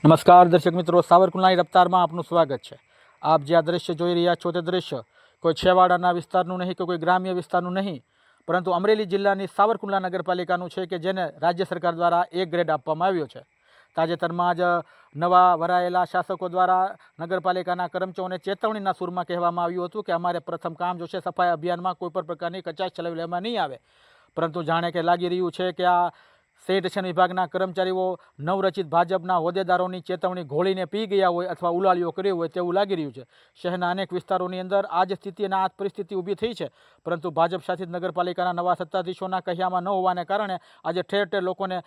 નમસ્કાર દર્શક મિત્રો, સાવરકુંડલાની રફતારમાં આપનું સ્વાગત છે। આપ જે આ દ્રશ્ય જોઈ રહ્યા છો તે દ્રશ્ય કોઈ છેવાડાના વિસ્તારનું નહીં કે કોઈ ગ્રામ્ય વિસ્તારનું નહીં, પરંતુ અમરેલી જિલ્લાની સાવરકુંડલા નગરપાલિકાનું છે કે જેને રાજ્ય સરકાર દ્વારા A ગ્રેડ આપવામાં આવ્યો છે। તાજેતરમાં જ નવા વરાયેલા શાસકો દ્વારા નગરપાલિકાના કર્મચારીઓને ચેતવણીના સૂરમાં કહેવામાં આવ્યું હતું કે અમારે પ્રથમ કામ જોશે, સફાઈ અભિયાનમાં કોઈ પણ પ્રકારની કચાશ ચલાવી લેવામાં નહીં આવે। પરંતુ જાણે કે લાગી રહ્યું છે કે આ સેનિટેશન વિભાગના કર્મચારીઓ નવરચિત ભાજપના હોદ્દેદારોની ચેતવણી ઘોળીને પી ગયા હોય અથવા ઉલાળીઓ કરી હોય તેવું લાગી રહ્યું છે। શહેરના અનેક વિસ્તારોની અંદર આ જ સ્થિતિ અને આ જ પરિસ્થિતિ ઊભી થઈ છે, પરંતુ ભાજપ શાસિત નગરપાલિકાના નવા સત્તાધીશોના કહ્યામાં ન હોવાને કારણે આજે ઠેર ઠેર લોકોને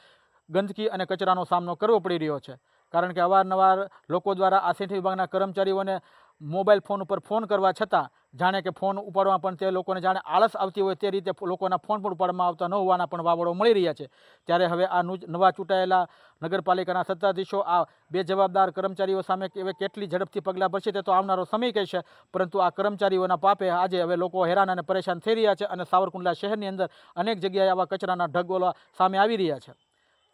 ગંદકી અને કચરાનો સામનો કરવો પડી રહ્યો છે। કારણ કે અવારનવાર લોકો દ્વારા આ સેનિટેશન વિભાગના કર્મચારીઓને મોબાઈલ ફોન ઉપર ફોન કરવા છતાં જાણે કે ફોન ઉપાડવા પણ તે લોકોને જાણે આળસ આવતી હોય તે રીતે લોકોના ફોન પણ ઉપાડવામાં આવતા ન હોવાના પણ વાવડો મળી રહ્યા છે। ત્યારે હવે આ નવા ચૂંટાયેલા નગરપાલિકાના સત્તાધીશો આ બેજવાબદાર કર્મચારીઓ સામે કેટલી ઝડપથી પગલાં ભરશે તે તો આવનારો સમય કહેશે, પરંતુ આ કર્મચારીઓના પાપે આજે હવે લોકો હેરાન અને પરેશાન થઈ રહ્યા છે અને સાવરકુંડલા શહેરની અંદર અનેક જગ્યાએ આવા કચરાના ઢગોલા સામે આવી રહ્યા છે।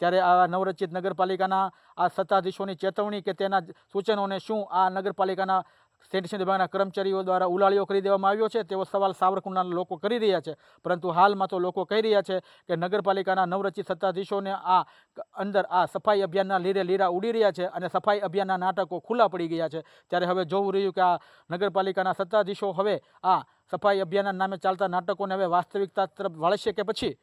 ત્યારે આ નવરચિત નગરપાલિકાના આ સત્તાધીશોની ચેતવણી કે તેના સૂચનોને શું આ નગરપાલિકાના સેનિટેશન વિભાગના કર્મચારીઓ દ્વારા ઉલાળીઓ કરી દેવામાં આવ્યો છે તેવો સવાલ સાવરકુંડલાના લોકો કરી રહ્યા છે। પરંતુ હાલમાં તો લોકો કહી રહ્યા છે કે નગરપાલિકાના નવરચિત સત્તાધીશોને આ અંદર આ સફાઈ અભિયાનના લીરે લીરા ઉડી રહ્યા છે અને સફાઈ અભિયાનના નાટકો ખુલ્લા પડી ગયા છે। ત્યારે હવે જોવું રહ્યું કે આ નગરપાલિકાના સત્તાધીશો હવે આ સફાઈ અભિયાનના નામે ચાલતા નાટકોને હવે વાસ્તવિકતા તરફ વળશે કે પછી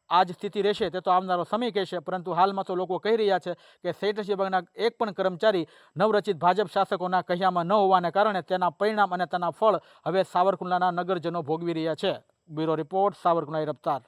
આ જ સ્થિતિ રહેશે તે તો આવનારો સમય કહેશે। પરંતુ હાલમાં તો લોકો કહી રહ્યા છે કે સેનિટેશન વિભાગના એક પણ કર્મચારી નવરચિત ભાજપ શાસકોના કહ્યામાં ન હોવાને કારણે તેના પરિણામ અને તેના ફળ હવે સાવરકુંડલાના નગરજનો ભોગવી રહ્યા છે। Bureau report, Savarkundla રફતાર।